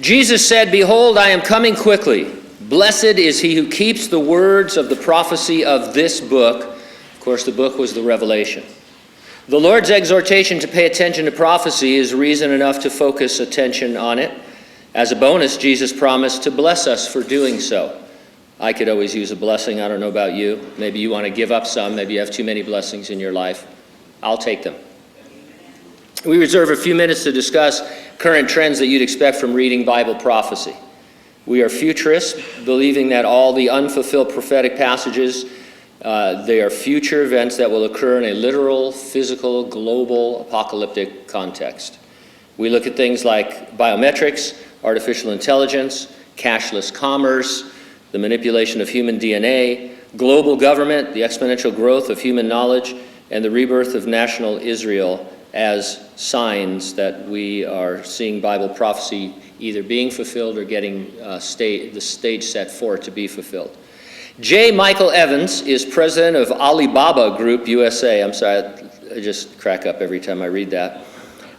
Jesus said, "Behold, I am coming quickly. Blessed is he who keeps the words of the prophecy of this book." Of course, the book was the Revelation. The Lord's exhortation to pay attention to prophecy is reason enough to focus attention on it. As a bonus, Jesus promised to bless us for doing so. I could always use a blessing. I don't know about you. Maybe you want to give up some. Maybe you have too many blessings in your life. I'll take them. We reserve a few minutes to discuss current trends that you'd expect from reading Bible prophecy. We are futurists, believing that all the unfulfilled prophetic passages, they are future events that will occur in a literal, physical, global, apocalyptic context. We look at things like biometrics, artificial intelligence, cashless commerce, the manipulation of human DNA, global government, the exponential growth of human knowledge, and the rebirth of national Israel as signs that we are seeing Bible prophecy either being fulfilled or getting the stage set for it to be fulfilled. J. Michael Evans is president of Alibaba Group USA. I'm sorry, I just crack up every time I read that.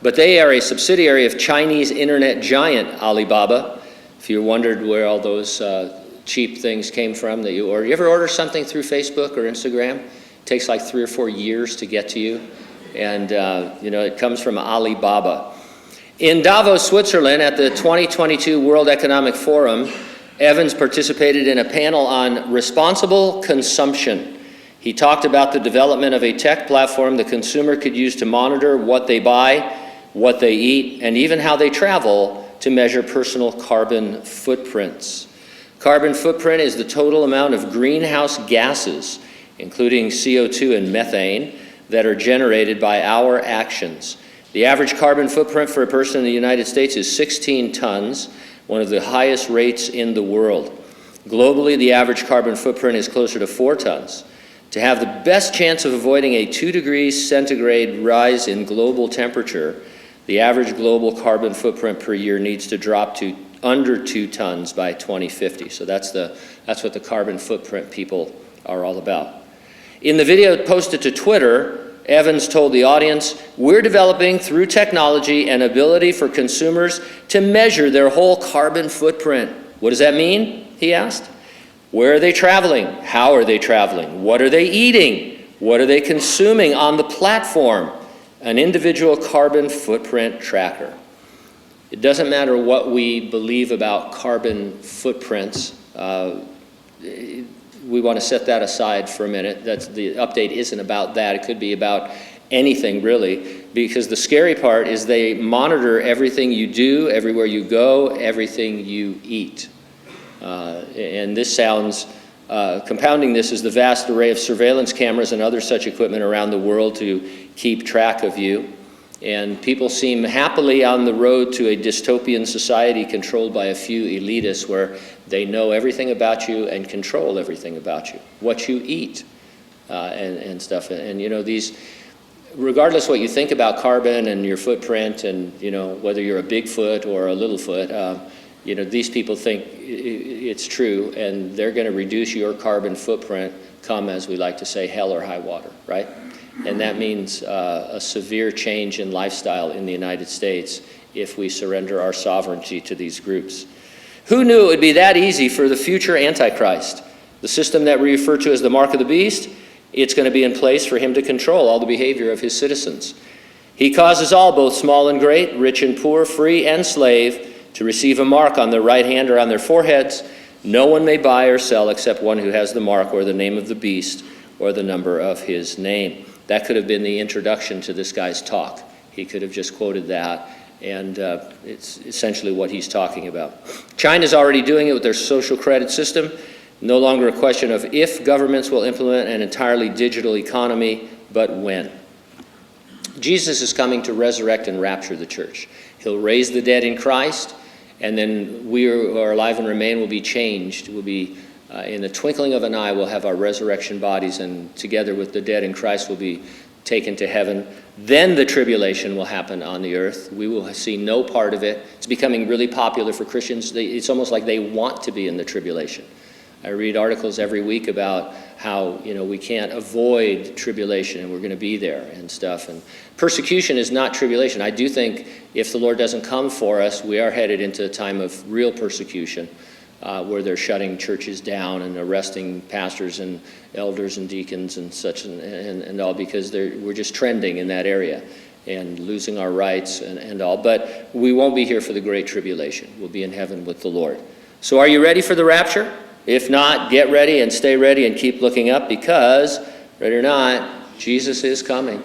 But they are a subsidiary of Chinese internet giant Alibaba. If you wondered where all those cheap things came from that you order. You ever order something through Facebook or Instagram? It takes like 3 or 4 years to get to you. And, it comes from Alibaba. In Davos, Switzerland, at the 2022 World Economic Forum, Evans participated in a panel on responsible consumption. He talked about the development of a tech platform the consumer could use to monitor what they buy, what they eat, and even how they travel to measure personal carbon footprints. Carbon footprint is the total amount of greenhouse gases, including CO2 and methane, that are generated by our actions. The average carbon footprint for a person in the United States is 16 tons, one of the highest rates in the world. Globally, the average carbon footprint is closer to 4 tons. To have the best chance of avoiding a 2 degrees centigrade rise in global temperature, the average global carbon footprint per year needs to drop to under 2 tons by 2050. So that's what the carbon footprint people are all about. In the video posted to Twitter, Evans told the audience, "We're developing through technology an ability for consumers to measure their whole carbon footprint." What does that mean? He asked. Where are they traveling? How are they traveling? What are they eating? What are they consuming on the platform? An individual carbon footprint tracker. It doesn't matter what we believe about carbon footprints. We want to set that aside for a minute. The update isn't about that. It could be about anything, really, because the scary part is they monitor everything you do, everywhere you go, everything you eat. And this sounds, compounding this is the vast array of surveillance cameras and other such equipment around the world to keep track of you. And people seem happily on the road to a dystopian society controlled by a few elitists where they know everything about you and control everything about you, what you eat and stuff. And these, regardless what you think about carbon and your footprint and, whether you're a big foot or a little foot, these people think it's true and they're going to reduce your carbon footprint come, as we like to say, hell or high water, right? And that means a severe change in lifestyle in the United States if we surrender our sovereignty to these groups. Who knew it would be that easy for the future Antichrist? The system that we refer to as the mark of the beast, it's going to be in place for him to control all the behavior of his citizens. He causes all, both small and great, rich and poor, free and slave, to receive a mark on their right hand or on their foreheads. No one may buy or sell except one who has the mark or the name of the beast or the number of his name. That could have been the introduction to this guy's talk. He could have just quoted that, and it's essentially what he's talking about. China's already doing it with their social credit system. No longer a question of if governments will implement an entirely digital economy, but when. Jesus is coming to resurrect and rapture the church. He'll raise the dead in Christ, and then we who are alive and remain will be changed. We'll be in the twinkling of an eye, we'll have our resurrection bodies, and together with the dead in Christ will be taken to heaven. Then the tribulation will happen on the earth. We will see no part of it. It's becoming really popular for Christians. It's almost like they want to be in the tribulation. I read articles every week about how, we can't avoid tribulation and we're going to be there and stuff. And persecution is not tribulation. I do think if the Lord doesn't come for us, we are headed into a time of real persecution, where they're shutting churches down and arresting pastors and elders and deacons and such and all, because we're just trending in that area and losing our rights and all. But we won't be here for the great tribulation. We'll be in heaven with the Lord. So are you ready for the rapture? If not, get ready and stay ready and keep looking up, because, ready or not, Jesus is coming.